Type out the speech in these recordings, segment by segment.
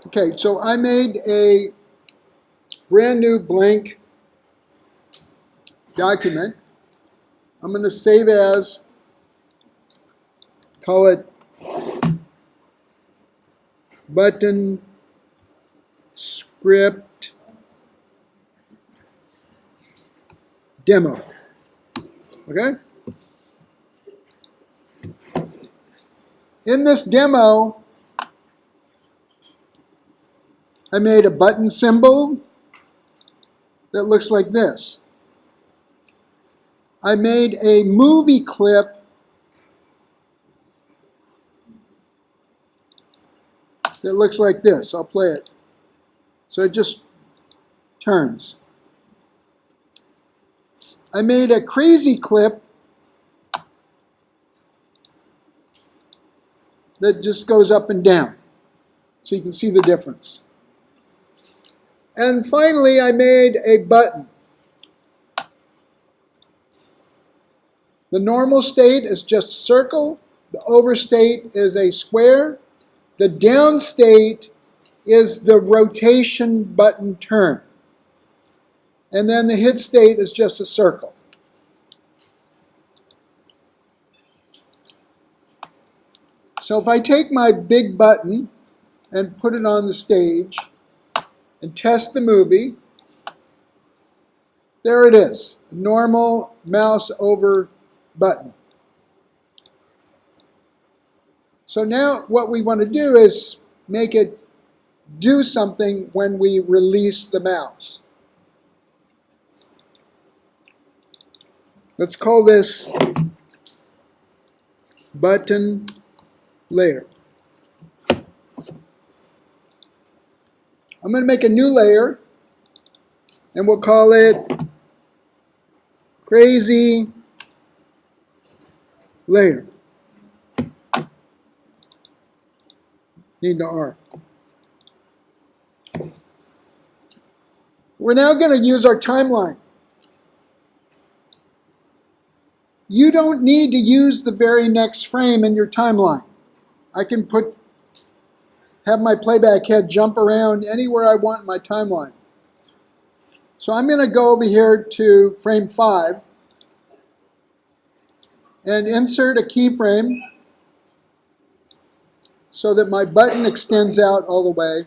Okay, so I made a brand new blank document. I'm going to save as, call it button script demo. Okay? In this demo, I made a button symbol that looks like this. I made a movie clip that looks like this. I'll play it. So it just turns. I made a crazy clip that just goes up and down. So you can see the difference. And finally, I made a button. The normal state is just a circle. The overstate is a square. The down state is the rotation button turn. And then the hit state is just a circle. So if I take my big button and put it on the stage and test the movie, there it is, a normal mouse over button. So now what we want to do is make it do something when we release the mouse. Let's call this button layer. I'm going to make a new layer, and we'll call it crazy layer. Need the R. We're now going to use our timeline. You don't need to use the very next frame in your timeline. I can have my playback head jump around anywhere I want in my timeline. So I'm going to go over here to frame 5 and insert a keyframe so that my button extends out all the way.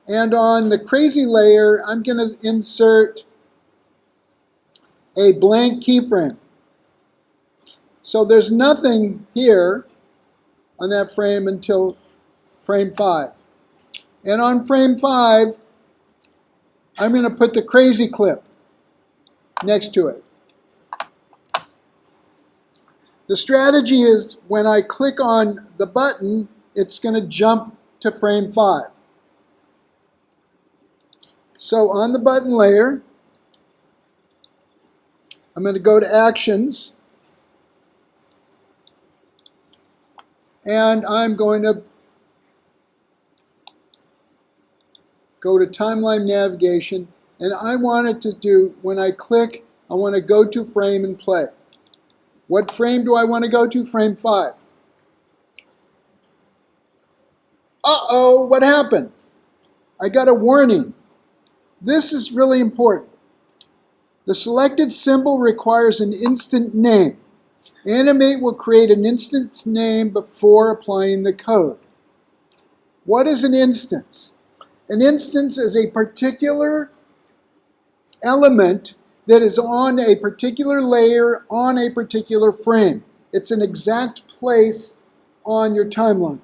And on the crazy layer, I'm going to insert a blank keyframe. So there's nothing here on that frame until frame 5. And on frame 5, I'm going to put the crazy clip next to it. The strategy is when I click on the button, it's going to jump to frame 5. So on the button layer, I'm going to go to Actions, and I'm going to go to Timeline Navigation, and I want it to do, when I click, I want to go to frame and play. What frame do I want to go to? Frame 5. Uh-oh, what happened? I got a warning. This is really important. The selected symbol requires an instant name. Animate will create an instance name before applying the code. What is an instance? An instance is a particular element that is on a particular layer on a particular frame. It's an exact place on your timeline.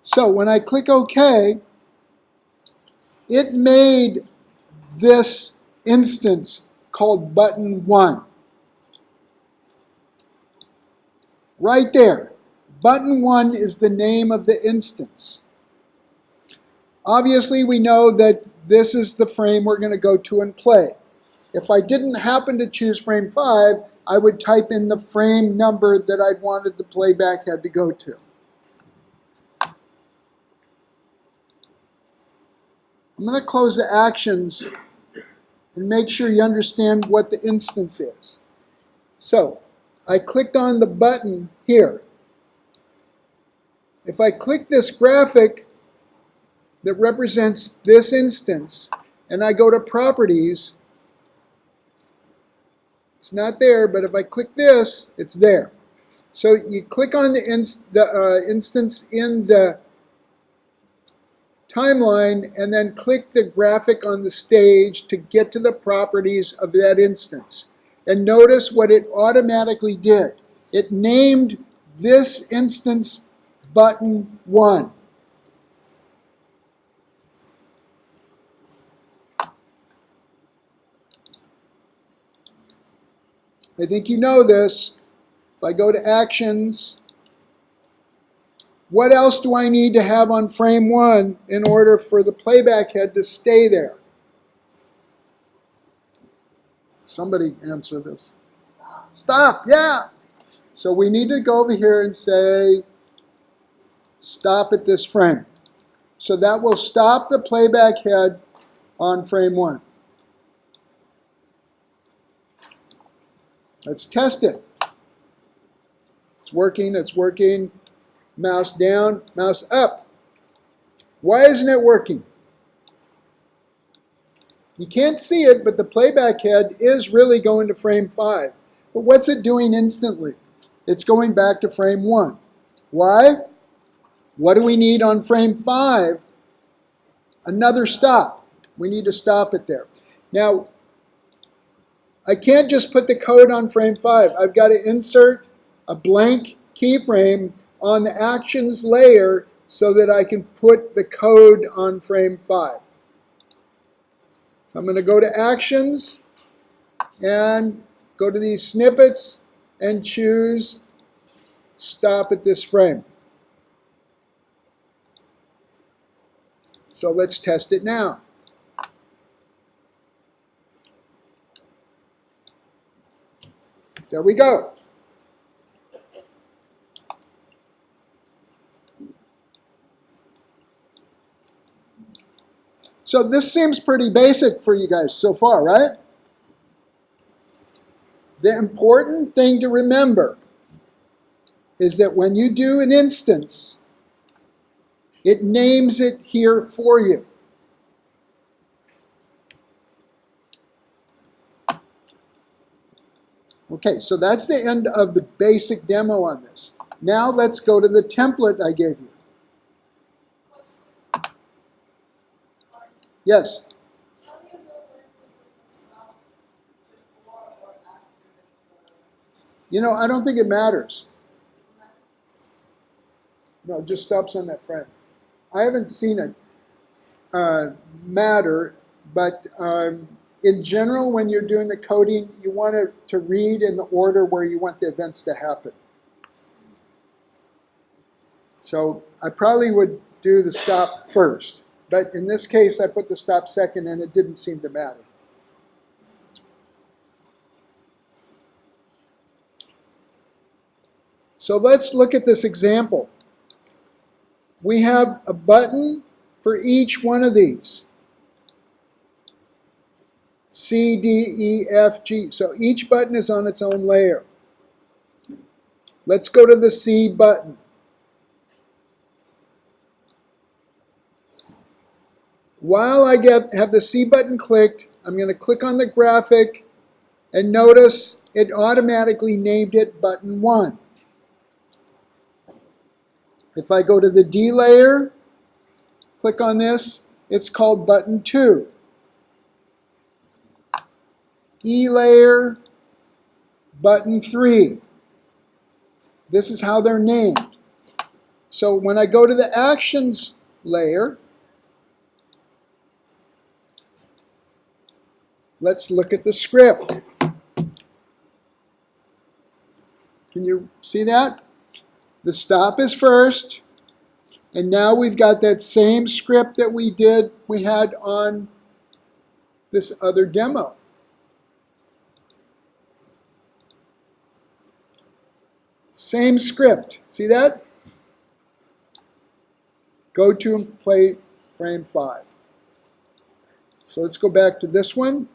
So when I click OK, it made this instance called button 1. Right there. Button 1 is the name of the instance. Obviously, we know that this is the frame we're going to go to and play. If I didn't happen to choose frame 5, I would type in the frame number that I'd wanted the playback head to go to. I'm going to close the actions and make sure you understand what the instance is. So, I clicked on the button here. If I click this graphic, that represents this instance, and I go to Properties, it's not there, but if I click this, it's there. So you click on the instance in the timeline and then click the graphic on the stage to get to the properties of that instance. And notice what it automatically did. It named this instance button 1. I think you know this. If I go to Actions, what else do I need to have on frame 1 in order for the playback head to stay there? Somebody answer this. Stop, yeah. So we need to go over here and say, stop at this frame. So that will stop the playback head on frame 1. Let's test it. It's working, it's working. Mouse down, mouse up. Why isn't it working? You can't see it, but the playback head is really going to frame 5. But what's it doing instantly? It's going back to frame 1. Why? What do we need on frame 5? Another stop. We need to stop it there. Now, I can't just put the code on frame 5. I've got to insert a blank keyframe on the Actions layer so that I can put the code on frame 5. I'm going to go to Actions and go to these snippets and choose Stop at this frame. So let's test it now. There we go. So this seems pretty basic for you guys so far, right? The important thing to remember is that when you do an instance, it names it here for you. Okay, so that's the end of the basic demo on this. Now let's go to the template I gave you. Yes? You know, I don't think it matters. No, it just stops on that frame. I haven't seen it matter, but in general, when you're doing the coding, you want it to read in the order where you want the events to happen. So I probably would do the stop first, but in this case, I put the stop second, and it didn't seem to matter. So let's look at this example. We have a button for each one of these. C, D, E, F, G. So each button is on its own layer. Let's go to the C button. While I have the C button clicked, I'm going to click on the graphic, and notice it automatically named it button 1. If I go to the D layer, click on this, it's called button 2. E layer, button 3. This is how they're named. So when I go to the Actions layer, let's look at the script. Can you see that? The stop is first, and now we've got that same script that we had on this other demo. Same script. See that? Go to and play frame 5. So let's go back to this one.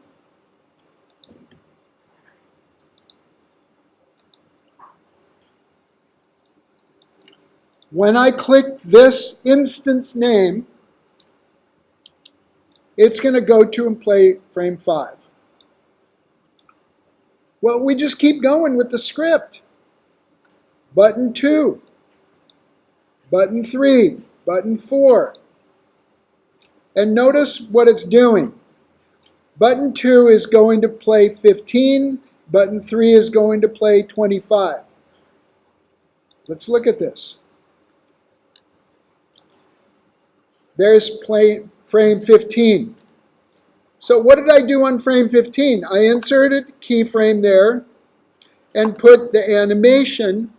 When I click this instance name, it's going to go to and play frame 5. Well, we just keep going with the script. Button 2, button 3, button 4. And notice what it's doing. Button 2 is going to play 15, button 3 is going to play 25. Let's look at this. There's frame 15. So what did I do on frame 15? I inserted keyframe there and put the animation.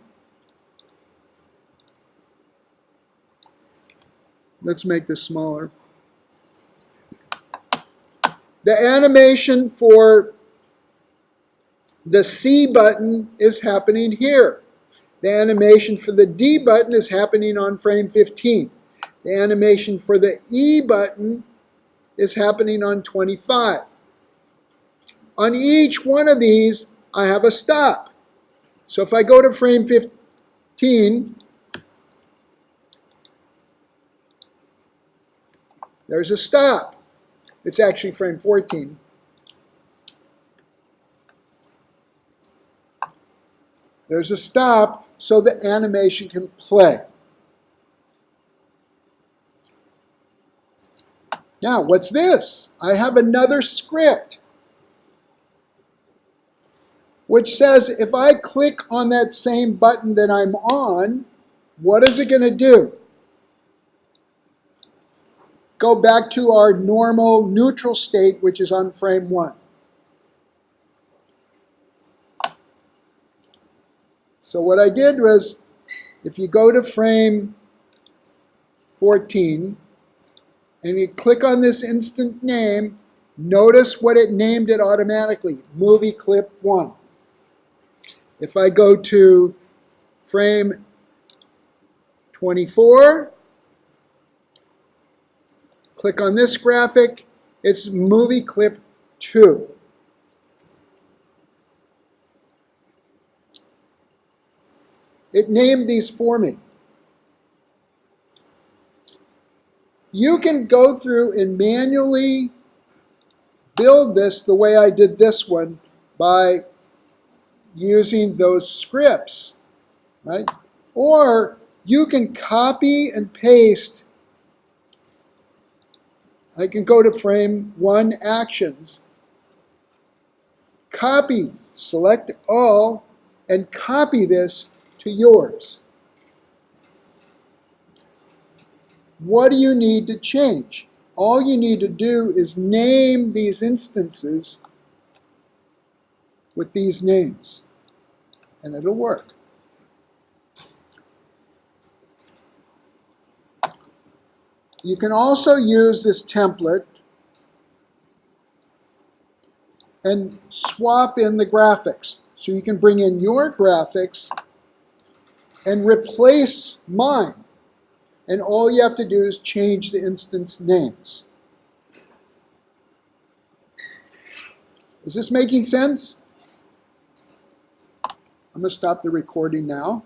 Let's make this smaller. The animation for the C button is happening here. The animation for the D button is happening on frame 15. The animation for the E button is happening on 25. On each one of these, I have a stop. So if I go to frame 15, there's a stop. It's actually frame 14. There's a stop so the animation can play. Now, what's this? I have another script which says if I click on that same button that I'm on, what is it going to do? Go back to our normal neutral state, which is on frame 1. So what I did was, if you go to frame 14, and you click on this instant name, notice what it named it automatically, Movie Clip 1. If I go to frame 24, click on this graphic, it's Movie Clip 2. It named these for me. You can go through and manually build this the way I did this one by using those scripts, right? Or you can copy and paste. I can go to frame 1 actions, copy, select all, and copy this to yours. What do you need to change? All you need to do is name these instances with these names, and it'll work. You can also use this template and swap in the graphics. So you can bring in your graphics and replace mine. And all you have to do is change the instance names. Is this making sense? I'm going to stop the recording now.